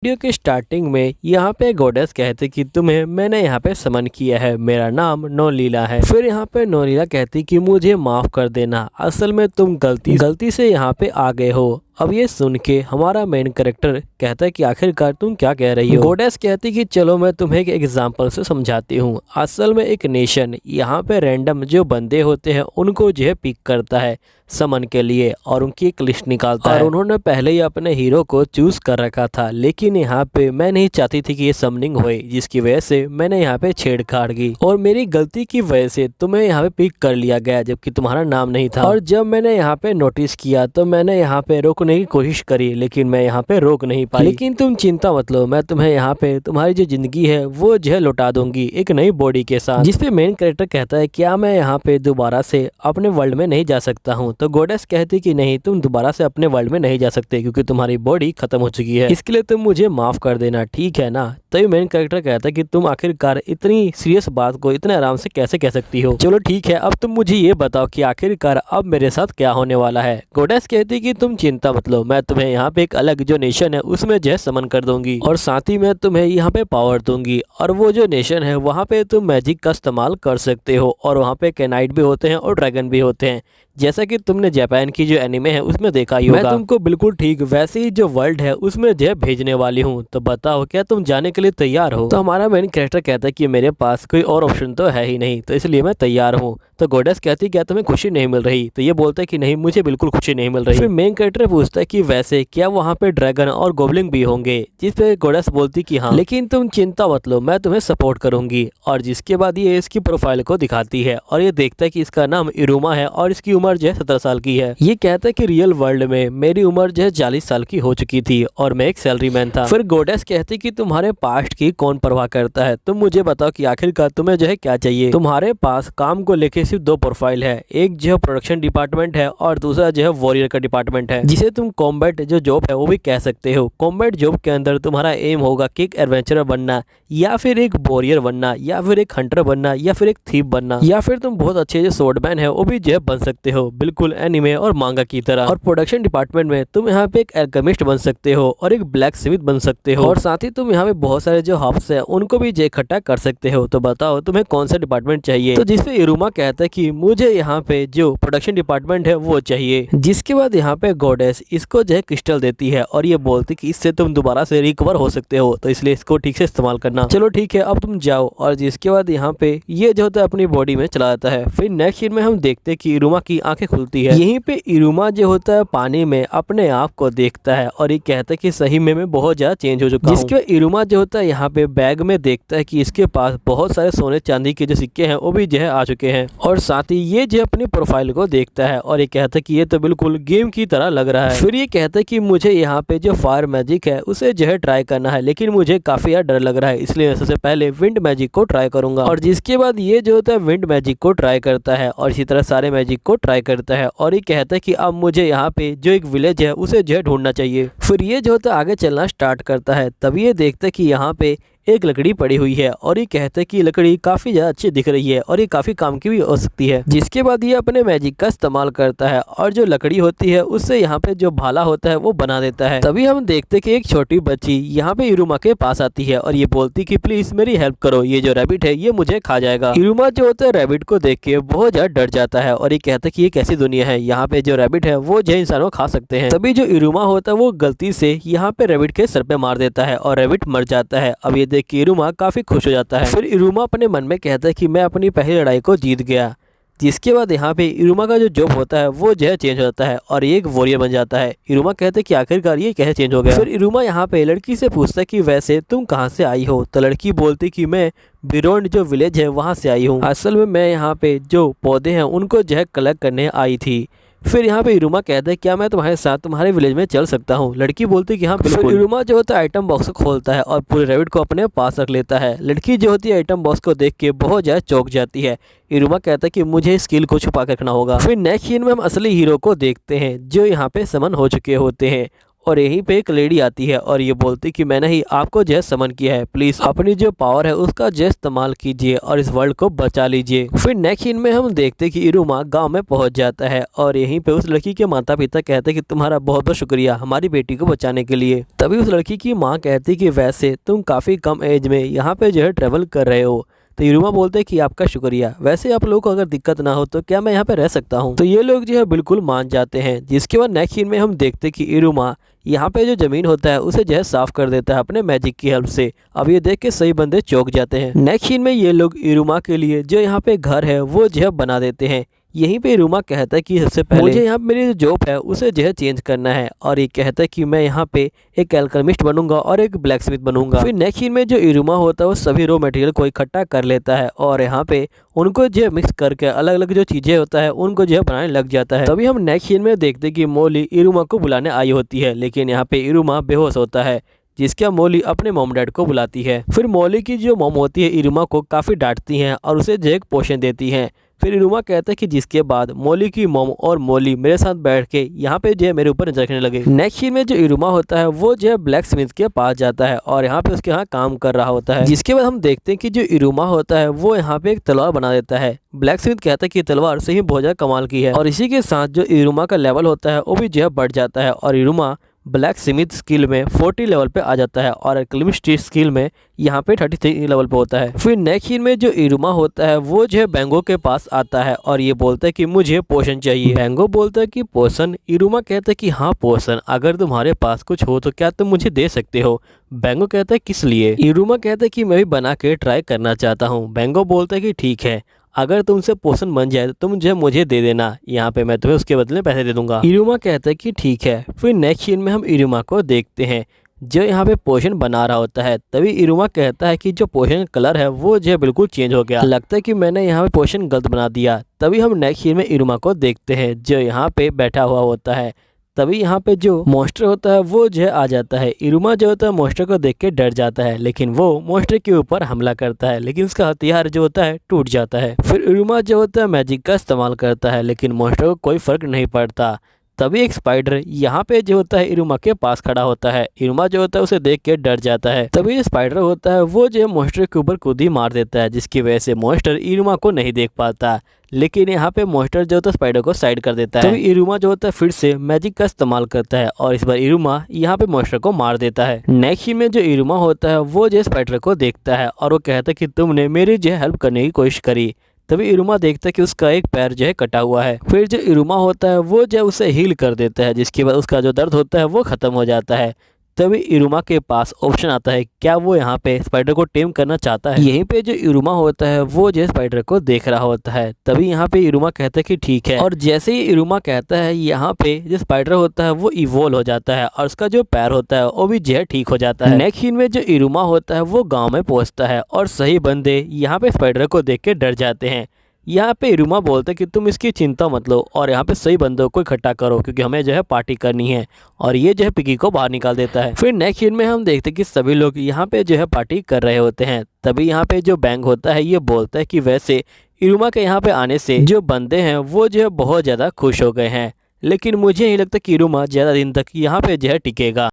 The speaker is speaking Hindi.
वीडियो के स्टार्टिंग में यहाँ पे गॉडेस कहती कि तुम्हें मैंने यहाँ पे समन किया है, मेरा नाम नौलीला है। फिर यहाँ पे नौलीला कहती कि मुझे माफ कर देना, असल में तुम गलती से यहाँ पे आ गए हो। अब ये सुन के हमारा मेन कैरेक्टर कहता है कि आखिरकार तुम क्या कह रही हो। गॉडेस कहती कि चलो मैं तुम्हें एक एग्जांपल से समझाती हूँ। असल में एक नेशन यहाँ पे रैंडम जो बंदे होते हैं उनको जो है पिक करता है समन के लिए और उनकी एक लिस्ट निकालता है। और उन्होंने पहले ही अपने हीरो को चूज कर रखा था, लेकिन यहाँ पे मैं नहीं चाहती थी कि ये समनिंग होए, जिसकी वजह से मैंने यहाँ पे छेड़छाड़ की और मेरी गलती की वजह से तुम्हें यहाँ पे पिक कर लिया गया जबकि तुम्हारा नाम नहीं था। और जब मैंने यहाँ पे नोटिस किया तो मैंने यहाँ पे रोकने की कोशिश करी, लेकिन मैं यहाँ पे रोक नहीं पाई। लेकिन तुम चिंता मत लो, मैं तुम्हें यहाँ पे तुम्हारी जो जिंदगी है वो जो है लौटा दूंगी एक नई बॉडी के साथ। जिसपे मेन कैरेक्टर कहता है क्या मैं यहाँ पे दोबारा से अपने वर्ल्ड में नहीं जा सकता हूँ। तो गॉडेस कहती कि नहीं, तुम दोबारा से अपने वर्ल्ड में नहीं जा सकते क्योंकि तुम्हारी बॉडी खत्म हो चुकी है, इसके लिए तुम मुझे माफ कर देना, ठीक है ना। तो ये मेन कैरेक्टर कहता है कि तुम आखिरकार इतनी सीरियस बात को इतने आराम से कैसे कह सकती हो। चलो ठीक है, अब तुम मुझे ये बताओ कि आखिरकार अब मेरे साथ क्या होने वाला है। गॉडेस कहती कि तुम चिंता मत लो, मैं तुम्हें यहाँ पे एक अलग जो नेशन है उसमें जो है समन कर दूंगी और साथ ही मैं तुम्हें यहाँ पे पावर दूंगी। और वो जो नेशन है वहाँ पे तुम मैजिक का इस्तेमाल कर सकते हो और वहाँ पे कैनाइट भी होते हैं और ड्रैगन भी होते हैं, जैसा कि तुमने जापान की जो एनिमे है उसमें देखा ही होगा। मैं तुमको बिल्कुल ठीक वैसे ही जो वर्ल्ड है उसमें जो है भेजने वाली हूँ, तो बताओ क्या तुम जाने के लिए तैयार हो। तो हमारा मेन कैरेक्टर कहता है कि मेरे पास कोई और ऑप्शन तो है ही नहीं, तो इसलिए मैं तैयार हूँ। तो गॉडेस कहती क्या तुम्हें खुशी नहीं मिल रही। तो ये बोलता है कि नहीं, मुझे बिल्कुल खुशी नहीं मिल रही। फिर मेन कैरेक्टर पूछता है कि वैसे क्या वहाँ पे ड्रैगन और गोब्लिन भी होंगे, जिस पे गॉडेस बोलती कि हाँ, लेकिन तुम चिंता मत लो, मैं तुम्हें सपोर्ट करूंगी। और जिसके बाद ये इसकी प्रोफाइल को दिखाती है और ये देखता है कि इसका नाम इरुमा है और इसकी उम्र जो है 17 साल की है। ये कहता है कि रियल वर्ल्ड में मेरी उम्र जो है 40 साल की हो चुकी थी और मैं एक सैलरीमैन था। फिर गॉडेस कहती कि तुम्हारे पास्ट की कौन परवाह करता है, तुम मुझे बताओ कि आखिरकार तुम्हें जो है क्या चाहिए। तुम्हारे पास काम को लेके सिर्फ दो प्रोफाइल है, एक जो है प्रोडक्शन डिपार्टमेंट है और दूसरा जो है वॉरियर का डिपार्टमेंट है, जिसे तुम कॉम्बैट जो जॉब है वो भी कह सकते हो। कॉम्बैट जॉब के अंदर तुम्हारा एम होगा कि एक एडवेंचरर बनना या फिर एक वॉरियर बनना या फिर एक हंटर बनना या फिर एक थीप बनना या फिर तुम बहुत अच्छे जो स्वॉर्डमैन है वो भी जो है बन सकते हो, बिल्कुल एनिमे और मांगा की तरह। और प्रोडक्शन डिपार्टमेंट में तुम यहाँ पे एक एल्केमिस्ट बन सकते हो और एक ब्लैक स्मिथ बन सकते हो और साथ ही तुम यहाँ पे बहुत सारे जो हब्स है उनको भी इकट्ठा कर सकते हो। तो बताओ तुम्हें कौन सा डिपार्टमेंट चाहिए। तो जिसपे इरुमा कहता है कि मुझे यहाँ पे जो प्रोडक्शन डिपार्टमेंट है वो चाहिए। जिसके बाद यहाँ पे गॉडेस इसको जो है क्रिस्टल देती है और ये बोलती कि इससे तुम दोबारा से रिकवर हो सकते हो, तो इसलिए इसको ठीक से इस्तेमाल करना। चलो ठीक है, अब तुम जाओ। और जिसके बाद यहाँ पे ये जो होता है अपनी बॉडी में चला जाता है। फिर नेक्स्ट सीन में हम देखते हैं कि इरुमा की आंखें खुलती है। यहीं पे इरुमा जो होता है पानी में अपने आप को देखता है और ये कहता है कि सही में मैं बहुत ज्यादा चेंज हो चुका हूँ। जिसके बाद इरुमा जो होता है यहाँ पे बैग में देखता है कि इसके पास बहुत सारे सोने चांदी के जो सिक्के हैं वो भी जो है आ चुके हैं और साथ ही ये जो अपनी प्रोफाइल को देखता है और ये कहता है कि ये तो बिल्कुल गेम की तरह लग रहा है। फिर ये कहता है कि मुझे यहाँ पे जो फायर मैजिक है उसे जो है ट्राई करना है, लेकिन मुझे काफी यार डर लग रहा है, इसलिए मैं सबसे पहले विंड मैजिक को ट्राई करूंगा। और जिसके बाद ये जो होता है विंड मैजिक को ट्राई करता है और इसी तरह सारे मैजिक को ट्राई करता है और ये कहता है कि अब मुझे यहाँ पे जो एक विलेज है उसे जो है ढूंढना चाहिए। फिर ये जो होता है आगे चलना स्टार्ट करता है। तभी ये देखता है कि यहाँ पे एक लकड़ी पड़ी हुई है और ये कहता है कि लकड़ी काफी ज्यादा अच्छी दिख रही है और ये काफी काम की भी हो सकती है। जिसके बाद ये अपने मैजिक का इस्तेमाल करता है और जो लकड़ी होती है उससे यहाँ पे जो भाला होता है वो बना देता है। तभी हम देखते कि एक छोटी बच्ची यहाँ पे इरुमा के पास आती है और ये बोलती कि प्लीज मेरी हेल्प करो, ये जो रैबिट है ये मुझे खा जाएगा। इरुमा जो होता है रैबिट को देख के बहुत ज्यादा डर जाता है और ये कहता है कि ये कैसी दुनिया है, यहाँ पे जो रैबिट है वो जो इंसानों खा सकते हैं। तभी जो इरुमा होता है वो गलती से यहाँ पे रैबिट के सर पे मार देता है और रैबिट मर जाता है। अब ये देख के इरुमा काफी खुश हो जाता है। फिर इरुमा अपने मन में कहता है कि मैं अपनी पहली लड़ाई को जीत गया। जिसके बाद यहाँ पे इरुमा का जो जॉब होता है वो जो है चेंज हो जाता है और ये एक वॉरियर बन जाता है। इरुमा कहते हैं कि आखिरकार ये कैसे चेंज हो गया। फिर इरुमा यहाँ पे लड़की से पूछता है कि वैसे तुम कहाँ से आई हो। तो लड़की बोलती कि मैं बिरोंड जो विलेज है वहाँ से आई हूँ, असल में मैं यहाँ पे जो पौधे हैं उनको जो है कलेक्ट करने आई थी। फिर यहाँ पे इरुमा कहता है क्या मैं तुम्हारे साथ तुम्हारे विलेज में चल सकता हूँ। लड़की बोलती है कि हाँ बिल्कुल। इरुमा जो होता है आइटम बॉक्स को खोलता है और पूरे रैबिट को अपने पास रख लेता है। लड़की जो होती है आइटम बॉक्स को देख के बहुत ज्यादा चौंक जाती है। इरुमा कहता है कि मुझे स्किल को छुपा के रखना होगा। फिर नेक्स्ट सीन में हम असली हीरो को देखते हैं जो यहाँ पे समन हो चुके होते हैं और यहीं पे एक लेडी आती है और ये बोलती कि मैंने ही आपको जो है समन किया है, प्लीज अपनी जो पावर है उसका जो इस्तेमाल कीजिए और इस वर्ल्ड को बचा लीजिए। फिर नेक्स्ट सीन में हम देखते कि इरुमा गांव में पहुंच जाता है और यहीं पे उस लड़की के माता पिता कहते हैं कि तुम्हारा बहुत बहुत शुक्रिया हमारी बेटी को बचाने के लिए। तभी उस लड़की की माँ कहती कि वैसे तुम काफी कम एज में यहाँ पे जो है ट्रेवल कर रहे हो। तो इरुमा बोलते हैं कि आपका शुक्रिया, वैसे आप लोगों को अगर दिक्कत ना हो तो क्या मैं यहाँ पे रह सकता हूँ। तो ये लोग जो है बिल्कुल मान जाते हैं। जिसके बाद नेक्स्ट सीन में हम देखते कि इरुमा यहाँ पे जो जमीन होता है उसे जो है साफ कर देता है अपने मैजिक की हेल्प से। अब ये देख के सही बंदे चौंक जाते हैं। नेक्स्ट सीन में ये लोग इरुमा के लिए जो यहाँ पे घर है वो जो है बना देते हैं। यहीं पे इरुमा कहता है कि सबसे पहले मुझे यहाँ पे मेरी जो जॉब है उसे जो है चेंज करना है और ये कहता है कि मैं यहाँ पे एक एल्केमिस्ट बनूंगा और एक ब्लैक स्मिथ बनूंगा। फिर नेक्स्ट सीन में जो इरुमा होता है वो सभी रॉ मटेरियल को इकट्ठा कर लेता है और यहाँ पे उनको जो है मिक्स करके अलग अलग जो चीजें होता है उनको जो है बनाने लग जाता है। तभी हम नेक्स्ट सीन में देखते कि मोली इरुमा को बुलाने आई होती है, लेकिन यहाँ पे इरुमा बेहोश होता है, जिसके मोली अपने मॉम डैड को बुलाती है। फिर मोली की जो मॉम होती है इरुमा को काफी डांटती हैं और उसे जो एक पोषण देती हैं। फिर इरुमा कहता है कि जिसके बाद मोली की मॉम और मोली मेरे साथ बैठ के यहाँ पे जो है मेरे ऊपर नजर रखने लगे। नेक्स्ट सीन में जो इरुमा होता है वो जो है ब्लैक स्मिथ के पास जाता है और यहाँ पे उसके यहाँ काम कर रहा होता है। जिसके बाद हम देखते हैं कि जो इरुमा होता है वो यहाँ पे एक तलवार बना देता है। ब्लैक स्मिथ कहता है कि तलवार सही बहुत ज्यादा कमाल की है और इसी के साथ जो इरुमा का लेवल होता है वो भी जो है बढ़ जाता है और इरुमा ब्लैक स्मिथ स्किल में 40 लेवल पे आ जाता है और एल्केमिस्ट स्किल में यहाँ पे 33 लेवल पे होता है। फिर नेक्स्ट सीन में जो इरुमा होता है वो जो है बैंगो के पास आता है और ये बोलता है कि मुझे पोशन चाहिए। बैंगो बोलता है कि पोशन। इरुमा कहता है कि हाँ पोशन, अगर तुम्हारे पास कुछ हो तो क्या तुम मुझे दे सकते हो। बैंगो कहता है किस लिए। इरुमा कहता है कि मैं भी बना के ट्राई करना चाहता हूँ। बैंगो बोलता है कि ठीक है, अगर तुमसे पोषण बन जाए तो तुम जो मुझे दे देना, यहाँ पे मैं तुम्हें उसके बदले पैसे दे दूंगा। इरुमा कहता है कि ठीक है। फिर नेक्स्ट सीन में हम इरुमा को देखते हैं जो यहाँ पे पोषण बना रहा होता है। तभी इरुमा कहता है कि जो पोषण कलर है वो जो है बिल्कुल चेंज हो गया, लगता है कि मैंने यहाँ पे पोषण गलत बना दिया। तभी हम नेक्स्ट सीन में इरुमा को देखते हैं जो यहाँ पे बैठा हुआ होता है। तभी यहाँ पे जो मॉन्स्टर होता है वो जो है आ जाता है। इरुमा जो होता है मॉन्स्टर को देख के डर जाता है, लेकिन वो मॉन्स्टर के ऊपर हमला करता है, लेकिन उसका हथियार जो होता है टूट जाता है। फिर इरुमा जो होता है मैजिक का इस्तेमाल करता है, लेकिन मॉन्स्टर को कोई फर्क नहीं पड़ता। तभी एक स्पाइडर यहाँ पे जो होता है इरुमा के पास खड़ा होता है। इरुमा जो होता है उसे देख के डर जाता है। तभी जो स्पाइडर होता है वो जो है मॉन्स्टर के ऊपर कूद ही मार देता है, जिसकी वजह से मॉन्स्टर इरुमा को नहीं देख पाता। लेकिन यहाँ पे मॉन्स्टर जो होता है स्पाइडर को साइड कर देता है। तभी इरुमा जो होता है फिर से मैजिक का इस्तेमाल करता है और इस बार इरुमा यहाँ पे मॉन्स्टर को मार देता है। नेक्स्ट सीन में जो इरुमा होता है वो जो स्पाइडर को देखता है और वो कहता है कि तुमने मेरी जो हेल्प करने की कोशिश करी। तभी इरुमा देखता है कि उसका एक पैर जो है कटा हुआ है। फिर जो इरुमा होता है वो जो उसे हील कर देता है, जिसके बाद उसका जो दर्द होता है वो खत्म हो जाता है। तभी इरुमा के पास ऑप्शन आता है, क्या वो यहाँ पे स्पाइडर को टेम करना चाहता है। यहीं पे जो इरुमा होता है वो जो स्पाइडर को देख रहा होता है। तभी यहाँ पे इरुमा कहता है कि ठीक है, और जैसे ही इरुमा कहता है यहाँ पे जो स्पाइडर होता है वो इवोल्व हो जाता है और उसका जो पैर होता है वो भी जो है ठीक हो जाता है। नेक्स्ट सीन में जो इरुमा होता है वो गाँव में पहुँचता है और सही बंदे यहाँ पे स्पाइडर को देख के डर जाते हैं। यहाँ पे इरुमा बोलते हैं कि तुम इसकी चिंता मत लो और यहाँ पे सही बंदों को इकट्ठा करो क्योंकि हमें जो है पार्टी करनी है, और ये जो है पिकी को बाहर निकाल देता है। फिर नेक्स्ट सीन में हम देखते हैं कि सभी लोग यहाँ पे जो है पार्टी कर रहे होते हैं। तभी यहाँ पे जो बैंग होता है ये बोलता है कि वैसे इरुमा के यहाँ पे आने से जो बंदे हैं वो जो है बहुत ज़्यादा खुश हो गए हैं, लेकिन मुझे नहीं लगता कि इरुमा ज़्यादा दिन तक यहाँ पे जो है टिकेगा।